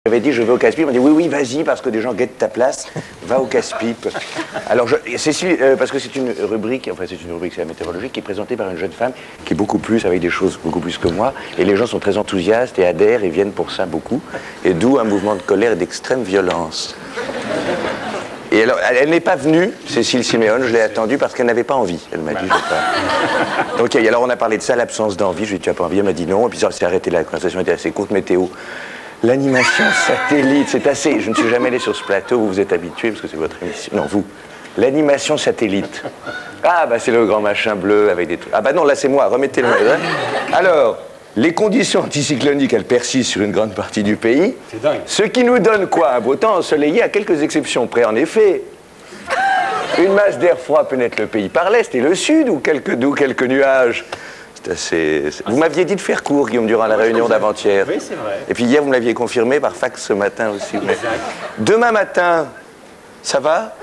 J'avais dit je vais au casse-pipe, on m'a dit oui vas-y parce que des gens guettent ta place, va au casse-pipe. Alors Cécile, parce que c'est une rubrique, enfin c'est une rubrique, c'est la météorologie qui est présentée par une jeune femme qui est beaucoup plus, avec des choses beaucoup plus que moi, et les gens sont très enthousiastes et adhèrent et viennent pour ça beaucoup, et d'où un mouvement de colère et d'extrême violence. Et alors, elle n'est pas venue, Cécile Siméon, je l'ai attendue parce qu'elle n'avait pas envie. Elle m'a dit, je sais pas. Donc, alors on a parlé de ça, l'absence d'envie. Je lui ai dit, tu n'as pas envie? Elle m'a dit non. Et puis ça s'est arrêté, la conversation était assez courte. Météo. L'animation satellite, c'est assez. Je ne suis jamais allé sur ce plateau, vous êtes habitués parce que c'est votre émission. Non, vous. L'animation satellite. Ah, bah c'est le grand machin bleu avec des trucs. Ah, bah non, là c'est moi, remettez-le. Alors. Les conditions anticycloniques, elles persistent sur une grande partie du pays. C'est dingue. Ce qui nous donne quoi? Un beau temps ensoleillé, à quelques exceptions près. En effet, une masse d'air froid pénètre le pays par l'est et le sud, ou quelques nuages. C'est assez... Vous m'aviez dit de faire court, Guillaume, durant la réunion d'avant-hier. Oui, c'est vrai. Et puis hier, vous me l'aviez confirmé par fax ce matin aussi. Mais... Demain matin, ça va?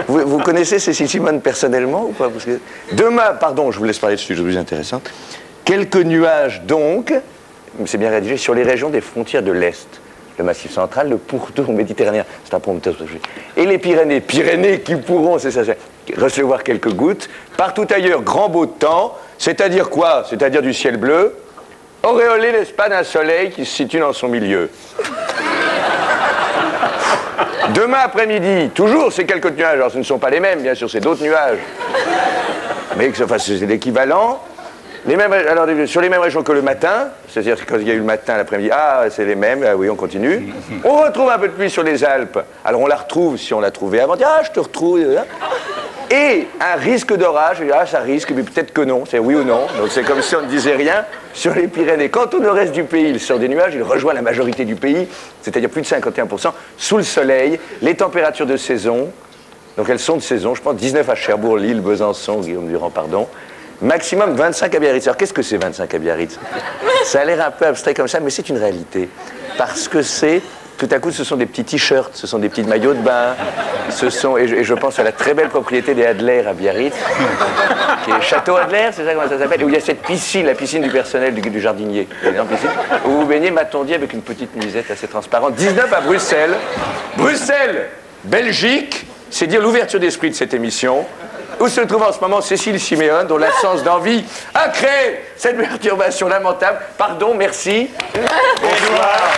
Vous connaissez Cécile Simone personnellement ou pas? Parce que... Demain, pardon, je vous laisse parler de sujets plus intéressants. Quelques nuages donc, c'est bien rédigé, sur les régions des frontières de l'Est. Le Massif central, le pourtour méditerranéen, c'est un prompteur. Et les Pyrénées, qui pourront, c'est ça, recevoir quelques gouttes. Partout ailleurs, grand beau temps, c'est-à-dire quoi? C'est-à-dire du ciel bleu, auréolé, n'est-ce pas, d'un soleil qui se situe dans son milieu. Demain après-midi, toujours ces quelques nuages, alors ce ne sont pas les mêmes, bien sûr, c'est d'autres nuages. Mais enfin, c'est l'équivalent. Alors, sur les mêmes régions que le matin, c'est-à-dire que quand il y a eu le matin, l'après-midi, ah, c'est les mêmes, ah oui, on continue. On retrouve un peu de pluie sur les Alpes. Alors on la retrouve si on l'a trouvée avant. Ah, je te retrouve. Et un risque d'orage, ah, ça risque, mais peut-être que non, c'est oui ou non. Donc c'est comme si on ne disait rien sur les Pyrénées. Quant au nord-est du pays, il sort des nuages, il rejoint la majorité du pays, c'est-à-dire plus de 51%, sous le soleil, les températures de saison, donc elles sont de saison, je pense 19 à Cherbourg, Lille, Besançon, Guillaume Durand, pardon. Maximum 25 à Biarritz. Alors qu'est-ce que c'est 25 à Biarritz? Ça a l'air un peu abstrait comme ça, mais c'est une réalité. Parce que c'est, tout à coup, ce sont des petits t-shirts, ce sont des petits maillots de bain, et je pense à la très belle propriété des Adler à Biarritz, qui est Château Adler, c'est ça comment ça s'appelle, où il y a cette piscine, la piscine du personnel du jardinier, une énorme piscine, où vous baignez Matondier avec une petite nuisette assez transparente. 19 à Bruxelles. Bruxelles, Belgique, c'est dire l'ouverture d'esprit de cette émission. Où se trouve en ce moment Cécile Siméon, dont l'absence d'envie a créé cette perturbation lamentable. Pardon, merci. Bonsoir.